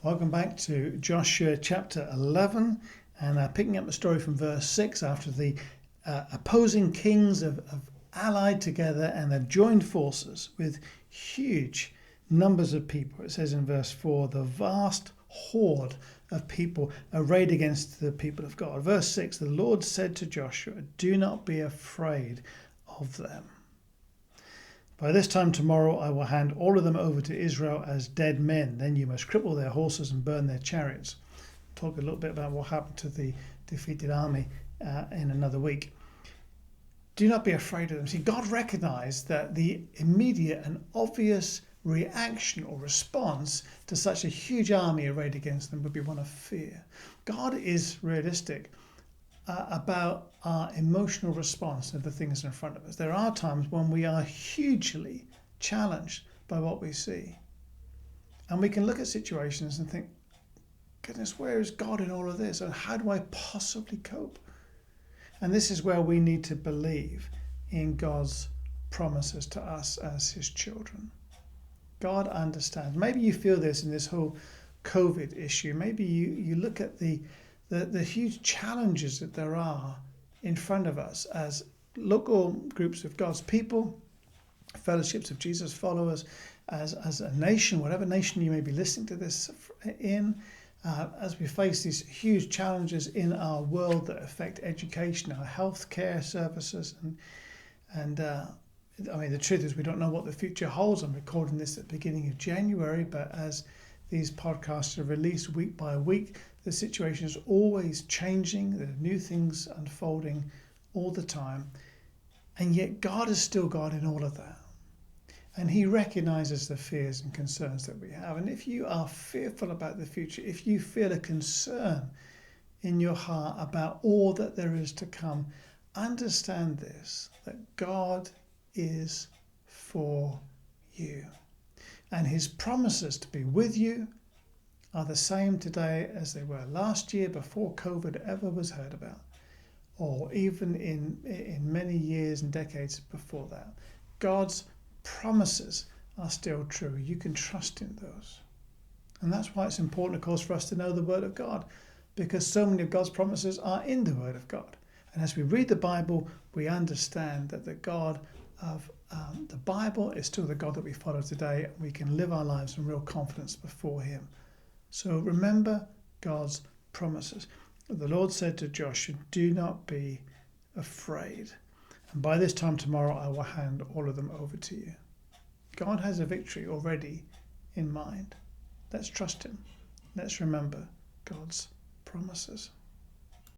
Welcome back to Joshua chapter 11, and picking up the story from verse 6 after the opposing kings have allied together and have joined forces with huge numbers of people. It says in verse 4, the vast horde of people arrayed against the people of God. Verse 6, the Lord said to Joshua, do not be afraid of them. By this time tomorrow I will hand all of them over to Israel as dead men. Then you must cripple their horses and burn their chariots. Talk a little bit about what happened to the defeated army in another week. Do not be afraid of them. See, God recognized that the immediate and obvious reaction or response to such a huge army arrayed against them would be one of fear. God is realistic about our emotional response to the things in front of us. There are times when we are hugely challenged by what we see. And we can look at situations and think, goodness, where is God in all of this? And how do I possibly cope? And this is where we need to believe in God's promises to us as his children. God understands. Maybe you feel this in this whole COVID issue. Maybe you look at the huge challenges that there are in front of us as local groups of God's people, fellowships of Jesus followers, as a nation, whatever nation you may be listening to this in, as we face these huge challenges in our world that affect education, our healthcare services, and I mean, the truth is we don't know what the future holds. I'm recording this at the beginning of January, but as these podcasts are released week by week, the situation is always changing. There are new things unfolding all the time. And yet God is still God in all of that. And he recognizes the fears and concerns that we have. And if you are fearful about the future, if you feel a concern in your heart about all that there is to come, understand this, that God is for you. And his promises to be with you are the same today as they were last year before COVID ever was heard about, or even in many years and decades before that. God's promises are still true. You can trust in those. And that's why it's important, of course, for us to know the Word of God, because so many of God's promises are in the Word of God. And as we read the Bible, we understand that the God of the Bible is still the God that we follow today. We can live our lives in real confidence before him. So remember God's promises. The Lord said to Joshua, do not be afraid. And by this time tomorrow, I will hand all of them over to you. God has a victory already in mind. Let's trust him. Let's remember God's promises.